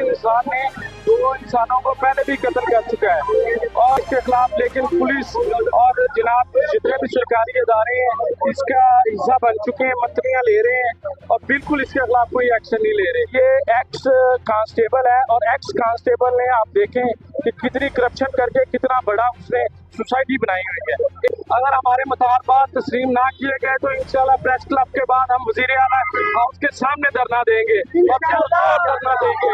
इंसान ने दो इंसानों को पहले भी कत्ल कर चुका है और इसके खिलाफ लेकिन पुलिस और जनाब जितने भी सरकारी इदारे हैं इसका हिस्सा बन चुके हैं, मंत्रियां ले रहे हैं और बिल्कुल इसके खिलाफ कोई एक्शन नहीं ले रहे। ये एक्स कांस्टेबल है और एक्स कांस्टेबल ने आप देखें कि कितनी करप्शन करके कितना बड़ा उसने सोसाइटी बनाई हुई है। अगर हमारे मुतालबात तस्लीम ना किए गए तो इंशाल्लाह प्रेस क्लब के बाद हम वज़ीर आला हाउस के सामने धरना देंगे और धरना देंगे।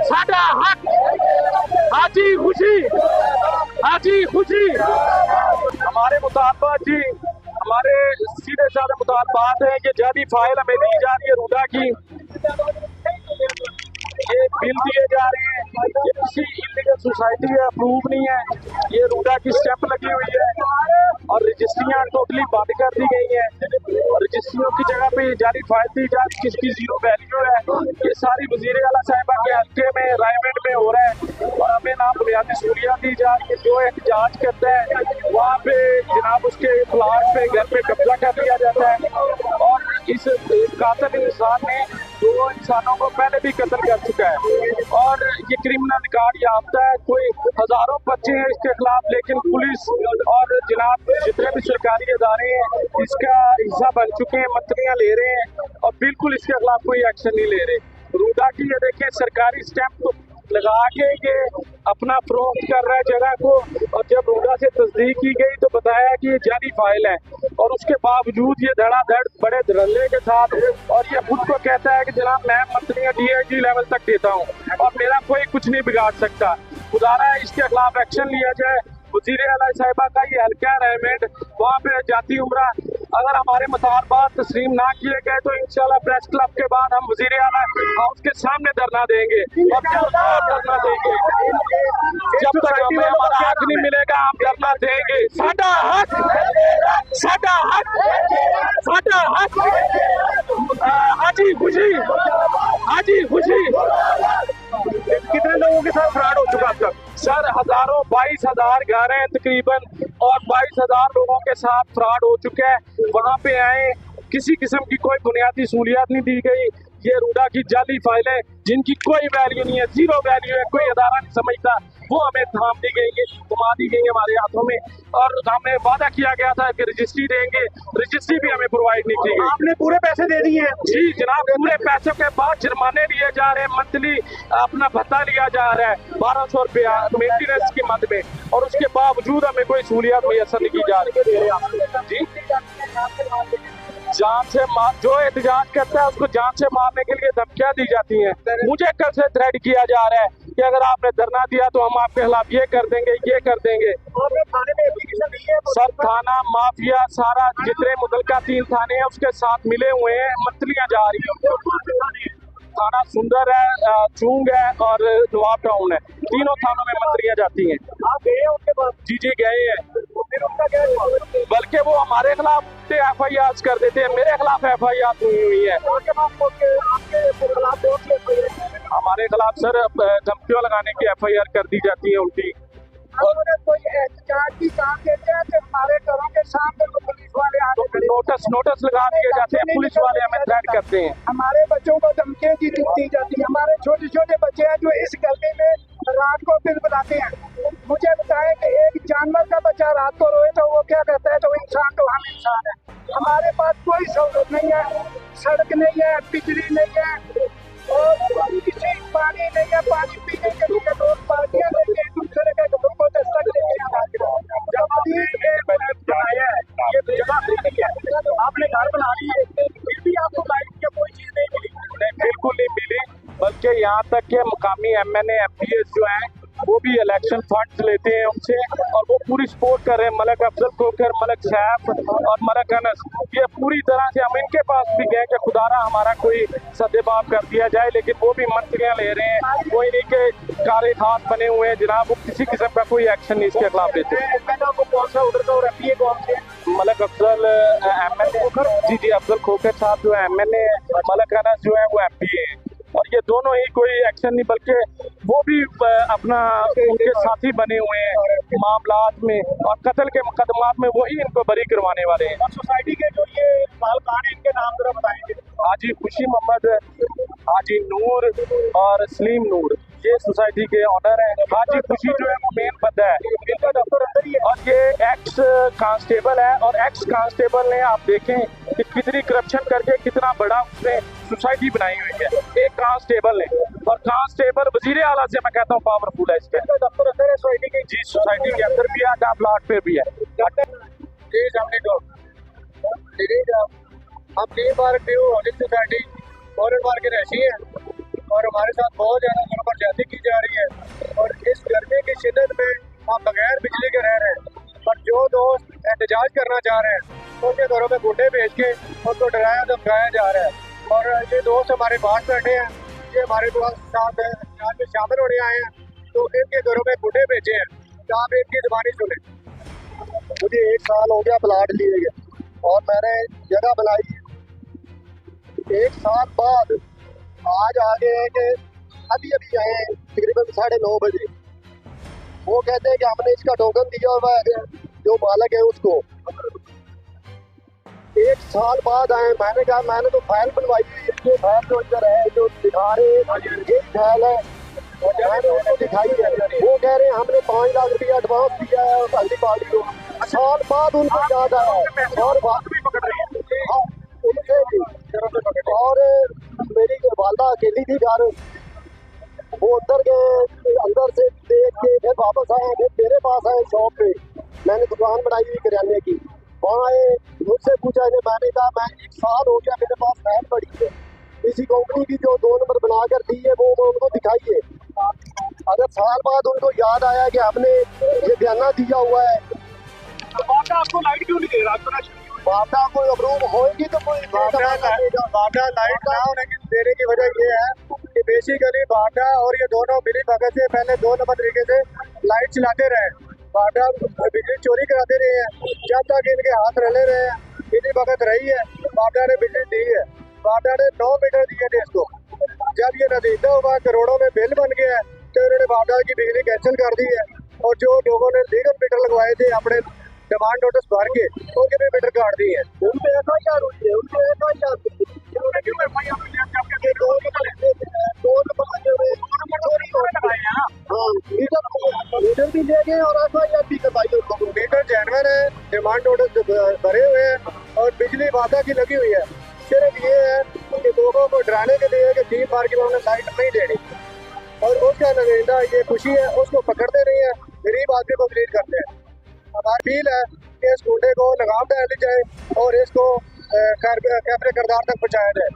साडा हक हाजी खुशी, हाजी खुशी हमारे मुतालबात जी, हमारे सीधे साधे मुतालबात है कि जाली फाइल हमें दी जा रही है रूडा की, ये बिल दिए जा रहे हैं, ये किसी इलीगल सोसाइटी है, अप्रूव नहीं है, ये रूडा की स्टैंप लगी हुई है और रजिस्ट्रियाँ टोटली बंद कर दी गई हैं और रजिस्ट्रियों की जगह पे जाली फाइल दी जा रही है जिसकी जीरो वैल्यू है। ये सारी वज़ीर आला साहिबा के हल्के में रायगढ़ में हो रहा है और हमें ना बुनियादी सहूलियत दी जा रही है। जो एक जाँच करता है वहाँ पे जनाब उसके प्लाट पे घर पे कब्जा कर लिया जाता है और इस कातिल इंसान ने दो इंसानों को पहले भी कत्ल कर चुका है और ये क्रिमिनल रिकॉर्ड याफ्ता है। कोई हजारों बच्चे हैं इसके खिलाफ लेकिन पुलिस और जनाब जितने भी सरकारी इदारे हैं इसका हिस्सा बन चुके हैं, मंत्रियां ले रहे हैं और बिल्कुल इसके खिलाफ कोई एक्शन नहीं ले रहे। रूडा की ये देखिए सरकारी स्टैंप लगा के ये अपना फरोख्त कर रहा है जगह को और जब रूडा से तस्दीक की गई तो बताया कि ये जाली फाइल है और उसके बावजूद ये धड़ाधड़ बड़े धड़ल्ले के साथ और ये खुद को कहता है कि जनाब मैं मंत्रियां DIG लेवल तक देता हूँ और मेरा कोई कुछ नहीं बिगाड़ सकता। गुजारा है इसके खिलाफ एक्शन लिया जाए। वज़ीर आला साहिबा का ये हल्का रेमेंट वहाँ पे जाती उम्रा अगर हमारे मुतालबात तस्लीम ना किए गए तो इंशाल्लाह प्रेस क्लब के बाद हम वज़ीर आला हाउस के सामने धरना देंगे और धरना देंगे जब तक हमें हमारा हक नहीं मिलेगा हम धरना देंगे। साडा हक, साडा हक, साडा हक, हाजी खुशी, हाजी खुशी। कितने लोगों के साथ फ्रॉड हो चुका अब तक? सर हजारों 22,000 घर हैं तकरीबन और 22,000 लोगों के साथ फ्रॉड हो चुका है। वहाँ पे आए किसी किस्म की कोई बुनियादी सहूलियत नहीं दी गई। ये रूडा की जाली फाइलें जिनकी कोई वैल्यू नहीं है, जीरो वैल्यू है, कोई अदारा नहीं समझता, वो हमें थाम दी गई है, घुमा दी गई है हमारे हाथों में और हमें वादा किया गया था कि रजिस्ट्री देंगे, रजिस्ट्री भी हमें प्रोवाइड नहीं की गई। आपने पूरे पैसे दे दिए हैं? जी जनाब, पूरे पैसों के बाद जुर्माने लिए जा रहे हैं, मंथली अपना भत्ता लिया जा रहा है 1200 रुपया मेंटेनेंस की मद में और उसके बावजूद हमें कोई सहूलियत मैसर नहीं की जा रही। जी जान से मार जो एहतजाज करता है उसको जान से मारने के लिए धमकियां दी जाती हैं। मुझे कल से थ्रेट किया जा रहा है कि अगर आपने धरना दिया तो हम आपके खिलाफ ये कर देंगे, ये कर देंगे। थाने में एप्लीकेशन दी है? सर थाना माफिया सारा जितने मुतलका 3 थाने हैं उसके साथ मिले हुए हैं, मंत्रियां जा रही हैं। थाना सुंदर है, चूंग है और नवाब टाउन है, तीनों थानों में मंत्रियां जाती हैं। आप गए हैं उनके पास? जी गए हैं, फिर उनका क्या हुआ? बल्कि वो हमारे खिलाफ FIR कर देते हैं, मेरे खिलाफ FIR हुई है। हमारे खिलाफ सर धमकियों लगाने की FIR कर दी जाती है उल्टी। कोई एहतजाज की काम देते हैं कि हमारे घरों के सामने पुलिस वाले आते हैं, नोटिस लगा दिए जाते हैं, पुलिस वाले हमें थ्रेट करते हैं। हमारे बच्चों को धमकियां दी जाती है। हमारे छोटे छोटे बच्चे हैं जो इस गली में रात को बिल बुलाते हैं। मुझे बताएं कि एक जानवर का बच्चा रात को रोए तो वो क्या कहता है, तो इंसान तो हम इंसान है। हमारे पास कोई सहूलत नहीं है, सड़क नहीं है, बिजली नहीं है और किसी पानी नहीं है, पानी पीने के लिए लोग पार्टियां लेके एक दूसरे के घरों को दस्तक देते हैं। ये जगह नहीं है, आपने घर बना ली है फिर भी आपको लाइट की कोई चीज नहीं मिली? बिल्कुल नहीं मिली, बल्कि यहाँ तक के मुकामी MNA MPs जो हैं वो भी इलेक्शन फंड्स लेते हैं उनसे और वो पूरी सपोर्ट कर रहे हैं। मलक अफजल खोखर, मलक सैफ और मलक अनस, ये पूरी तरह से हम इनके पास भी गए कि खुदारा हमारा कोई सदेबाब कर दिया जाए, लेकिन वो भी मंत्रियां ले रहे हैं, कोई नहीं के कारे खास बने हुए हैं जनाब, वो किसी किस्म का कोई एक्शन नहीं इसके खिलाफ लेते हैं। कौन सा उधर का और MPA कौन से? मलक अफजल MNA जी अफजल खोखर साहब जो है MNA है, मलक अनस जो है वो MPA है और ये दोनों ही कोई एक्शन नहीं, बल्कि वो भी अपना उनके साथी बने हुए हैं मामलात में, और कत्ल के मुकदमात में वही इनको बरी करवाने वाले हैं। सोसाइटी के जो ये मालकान है इनके नाम जरा बताएंगे। हाजी खुशी मोहम्मद, हाजी नूर और सलीम नूर, ये सोसाइटी के ऑनर हैं। हाजी खुशी जो है वो मेन बंदा है, इनका दफ्तर अंदर ही है। और ये एक्स कांस्टेबल है, और एक्स कांस्टेबल ने आप देखें कि कितनी करप्शन करके कितना बड़ा उसने सोसाइटी बनाई हुई है एक कांस्टेबल ने, और कांस्टेबल वजीर आला से मैं कहता हूँ पावरफुल है। इसके दफ्तर अंदर है सोसाइटी के। जी सोसाइटी के अंदर भी है, जहाँ प्लाट पे भी है। हम 3 बार ड्यू होलिंग सोसाइटी फॉरेन बार के रहती है, और हमारे साथ बहुत ज़्यादा जुल्म और ज्यादती की जा रही है, और इस गर्मी की शिद्दत में हम बगैर बिजली के रह रहे हैं। पर जो दोस्त एहतजाज करना चाह रहे हैं उनके घरों में गुड्डे भेज के उनको डराया धमकाया जा रहा है। और ये दोस्त हमारे पास बैठे हैं, ये हमारे साथ एहतजाज में शामिल होने आए हैं, तो इनके घरों में गुड्डे भेजे हैं, तो आप इनकी जुबानी सुने। मुझे 1 साल हो गया प्लाट लिए गए, और मैंने जगह बनाई। 1 साल बाद आज आ गए हैं कि अभी आए हैं तकरीबन 9:30 बजे। वो कहते हैं कि हमने इसका टोकन दिया हुआ है जो मालिक है उसको। 1 साल बाद आए। मैंने कहा मैंने तो फाइल बनवाई हुई है, ये फाइल जो इधर है जो दिखा रहे हैं ये फाइल है, मैंने उनको दिखाई है। वो कह रहे हैं हमने 5 लाख रुपया एडवांस दिया है अगली पार्टी को। साल बाद उनको याद आया और बात भी पकड़ रही है। हाँ, उनसे भी। और मेरी वालदा अकेली थी घर, वो अंदर गए, अंदर से देख के फिर वापस आए, फिर मेरे पास आए शॉप पे। मैंने दुकान बनाई हुई किराने की, वहाँ आए, मुझसे पूछा इन्हें। मैंने कहा मैं 1 साल हो गया मेरे पास फाइल पड़ी है, इसी कंपनी की जो 2 नंबर बना कर दी है वो उनको दिखाई है। अगर साल बाद उनको याद आया कि हमने ये बयाना दिया हुआ है, तो बाटा आपको लाइट क्यों नहीं दे रहा? बाटा कोई अप्रूव होगी तो कोई बाटा लाइट ना होने की देने की वजह ये है कि बेसिकली बाटा और ये दोनों मिली भगत से पहले 2 नंबर तरीके से लाइट चलाते रहे। बाटा बिजली चोरी कराते रहे हैं, जब तक इनके हाथ रले रहे हैं मिली भगत रही है। बाटा ने बिजली दी है, बाटा ने 9 मीटर दिए थे इसको। जब ये नतीजा हुआ करोड़ों में बिल बन गया तो इन्होंने बाटा की बिजली कैंसिल कर दी है, और जो लोगों ने लीगल मीटर लगवाए थे अपने डिमांड नोटिस भर के उनके भी मीटर काट दिए हैं। उनपे FIR हुई है, उनपे FIR उन्होंने क्यों FIR हुई है? आपके 2 नंबर चोरी हो रहा है। हाँ, मीटर भी ले गए और FIR भी करवाई उनको। मीटर जेन्युइन है, डिमांड नोटिस भरे हुए हैं, और बिजली वादा की लगी हुई है। सिर्फ ये है कि लोगों को डराने के लिए कि 3 बार की उन्होंने लाइट नहीं देनी, और उसका नतीजा ये खुशी है, उसको पकड़ते नहीं है, गरीब आदमी को प्लीज करते हैं। हमारी अपील है कि इस गुंडे को लगाम डाली जाए और इसको कैमरे किरदार तक पहुँचाया जाए।